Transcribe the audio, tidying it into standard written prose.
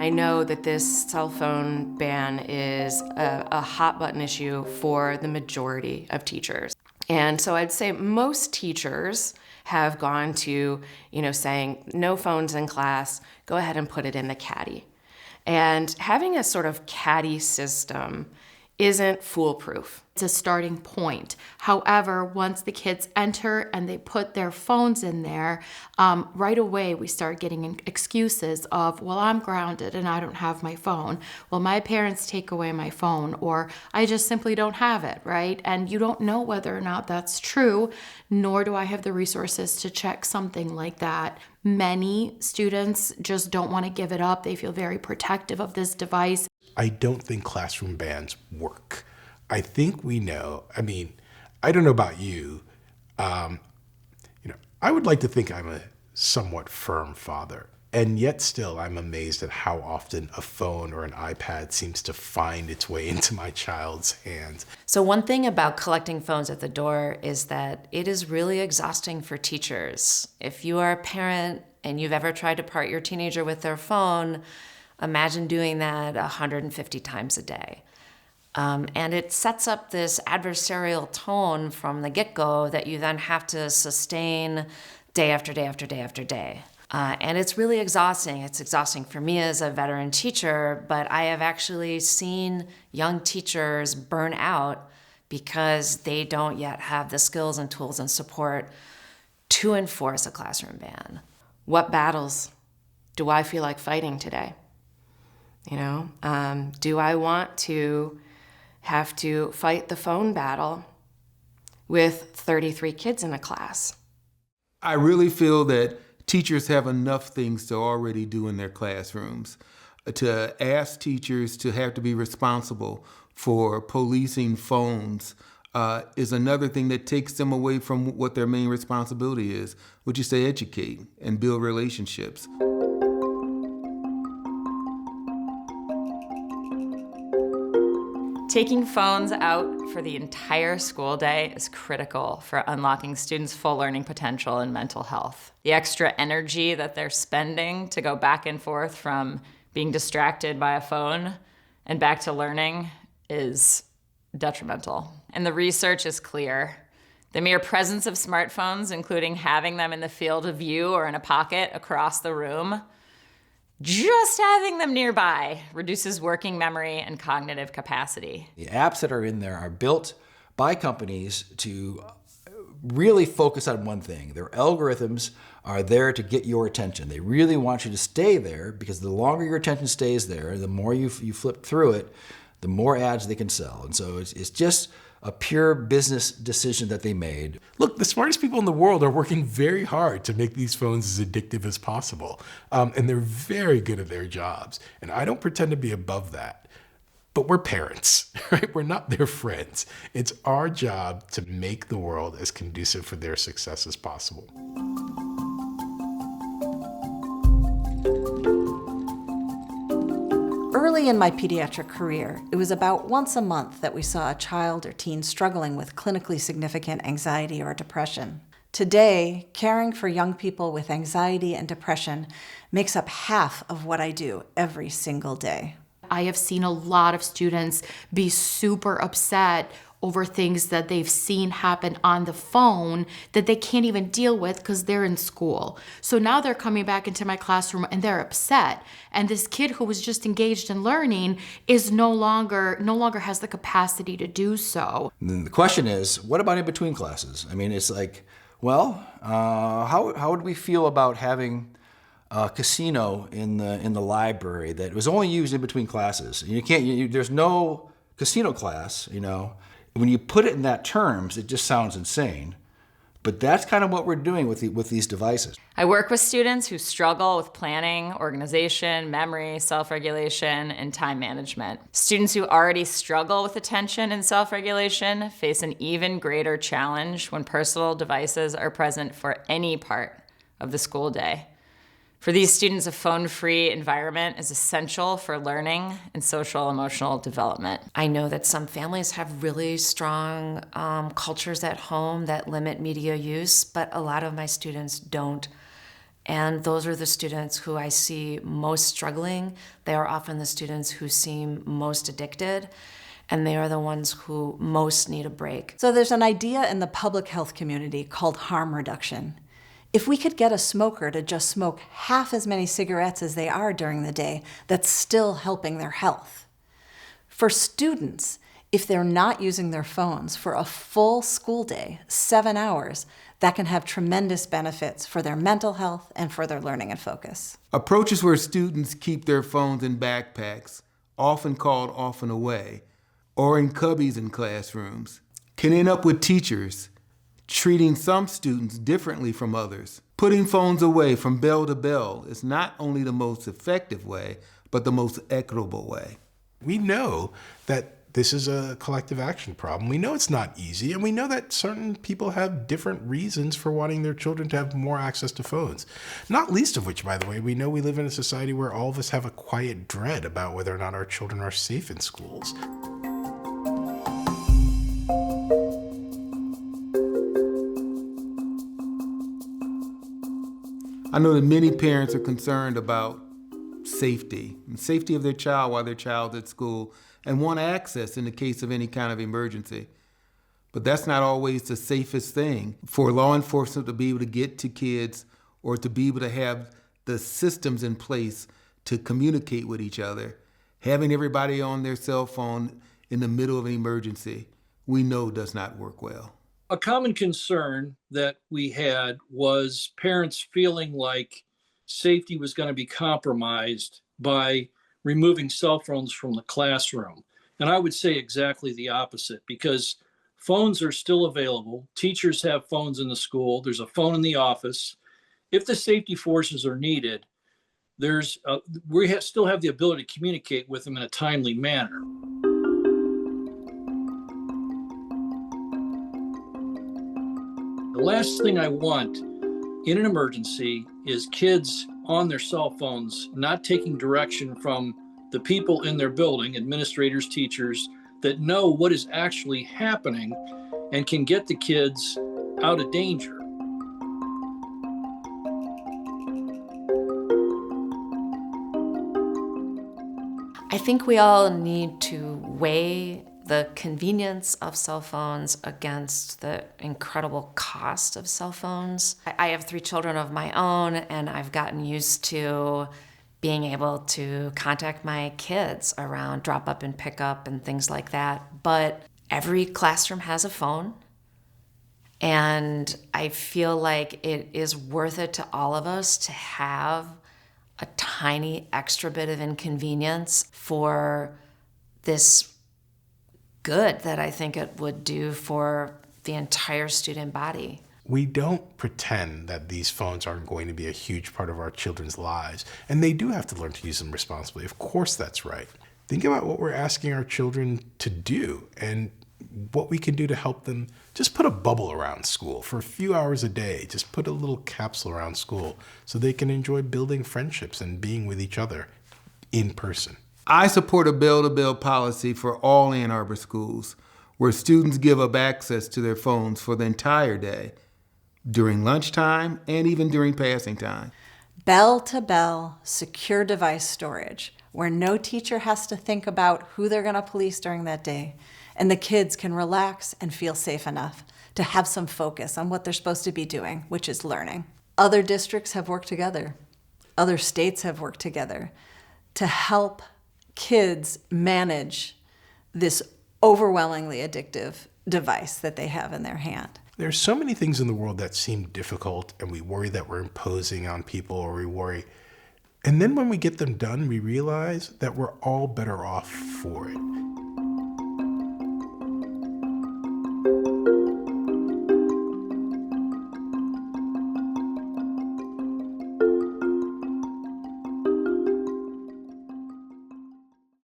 I know that this cell phone ban is a hot button issue for the majority of teachers. And so I'd say most teachers have gone to, saying no phones in class, go ahead and put it in the caddy. And having a sort of caddy system isn't foolproof. It's a starting point. However, once the kids enter and they put their phones in there, right away we start getting excuses of, well, I'm grounded and I don't have my phone. Well, my parents take away my phone, or I just simply don't have it, right? And you don't know whether or not that's true, nor do I have the resources to check something like that. Many students just don't want to give it up. They feel very protective of this device. I don't think classroom bans work. I think we know, I don't know about you, I would like to think I'm a somewhat firm father, and yet still I'm amazed at how often a phone or an iPad seems to find its way into my child's hands. So one thing about collecting phones at the door is that it is really exhausting for teachers. If you are a parent and you've ever tried to part your teenager with their phone, imagine doing that 150 times a day. And it sets up this adversarial tone from the get-go that you then have to sustain day after day after day after day. And it's really exhausting. It's exhausting for me as a veteran teacher, but I have actually seen young teachers burn out because they don't yet have the skills and tools and support to enforce a classroom ban. What battles do I feel like fighting today? Do I want to have to fight the phone battle with 33 kids in a class? I really feel that teachers have enough things to already do in their classrooms. To ask teachers to have to be responsible for policing phones is another thing that takes them away from what their main responsibility is, which is to educate and build relationships. Taking phones out for the entire school day is critical for unlocking students' full learning potential and mental health. The extra energy that they're spending to go back and forth from being distracted by a phone and back to learning is detrimental. And the research is clear. The mere presence of smartphones, including having them in the field of view or in a pocket across the room, just having them nearby reduces working memory and cognitive capacity. The apps that are in there are built by companies to really focus on one thing. Their algorithms are there to get your attention. They really want you to stay there because the longer your attention stays there, the more you flip through it, the more ads they can sell. And so it's just a pure business decision that they made. Look, the smartest people in the world are working very hard to make these phones as addictive as possible. And they're very good at their jobs. And I don't pretend to be above that. But we're parents, right? We're not their friends. It's our job to make the world as conducive for their success as possible. Early in my pediatric career, it was about once a month that we saw a child or teen struggling with clinically significant anxiety or depression. Today, caring for young people with anxiety and depression makes up half of what I do every single day. I have seen a lot of students be super upset over things that they've seen happen on the phone that they can't even deal with because they're in school. So now they're coming back into my classroom and they're upset. And this kid who was just engaged in learning is no longer has the capacity to do so. And then the question is, what about in between classes? I mean, it's like, well, how would we feel about having a casino in the library that was only used in between classes? There's no casino class, When you put it in that terms, it just sounds insane. But that's kind of what we're doing with these devices. I work with students who struggle with planning, organization, memory, self-regulation, and time management. Students who already struggle with attention and self-regulation face an even greater challenge when personal devices are present for any part of the school day. For these students, a phone-free environment is essential for learning and social emotional development. I know that some families have really strong cultures at home that limit media use, but a lot of my students don't. And those are the students who I see most struggling. They are often the students who seem most addicted, and they are the ones who most need a break. So there's an idea in the public health community called harm reduction. If we could get a smoker to just smoke half as many cigarettes as they are during the day, that's still helping their health. For students, if they're not using their phones for a full school day, 7 hours, that can have tremendous benefits for their mental health and for their learning and focus. Approaches where students keep their phones in backpacks, often called off and away, or in cubbies in classrooms, can end up with teachers treating some students differently from others. Putting phones away from bell to bell is not only the most effective way, but the most equitable way. We know that this is a collective action problem. We know it's not easy, and we know that certain people have different reasons for wanting their children to have more access to phones. Not least of which, by the way, we know we live in a society where all of us have a quiet dread about whether or not our children are safe in schools. I know that many parents are concerned about safety and safety of their child while their child's at school and want access in the case of any kind of emergency. But that's not always the safest thing for law enforcement to be able to get to kids or to be able to have the systems in place to communicate with each other. Having everybody on their cell phone in the middle of an emergency, we know does not work well. A common concern that we had was parents feeling like safety was going to be compromised by removing cell phones from the classroom. And I would say exactly the opposite, because phones are still available. Teachers have phones in the school. There's a phone in the office. If the safety forces are needed, we still have the ability to communicate with them in a timely manner. The last thing I want in an emergency is kids on their cell phones not taking direction from the people in their building, administrators, teachers, that know what is actually happening and can get the kids out of danger. I think we all need to weigh the convenience of cell phones against the incredible cost of cell phones. I have 3 children of my own, and I've gotten used to being able to contact my kids around drop up and pick up and things like that. But every classroom has a phone, and I feel like it is worth it to all of us to have a tiny extra bit of inconvenience for this good that I think it would do for the entire student body. We don't pretend that these phones aren't going to be a huge part of our children's lives, and they do have to learn to use them responsibly. Of course, that's right. Think about what we're asking our children to do and what we can do to help them. Just put a bubble around school for a few hours a day. Just put a little capsule around school so they can enjoy building friendships and being with each other in person. I support a bell-to-bell policy for all Ann Arbor schools where students give up access to their phones for the entire day, during lunchtime and even during passing time. Bell-to-bell secure device storage, where no teacher has to think about who they're going to police during that day, and the kids can relax and feel safe enough to have some focus on what they're supposed to be doing, which is learning. Other districts have worked together. Other states have worked together to help kids manage this overwhelmingly addictive device that they have in their hand. There's so many things in the world that seem difficult, and we worry that we're imposing on people, or we worry. And then when we get them done, we realize that we're all better off for it.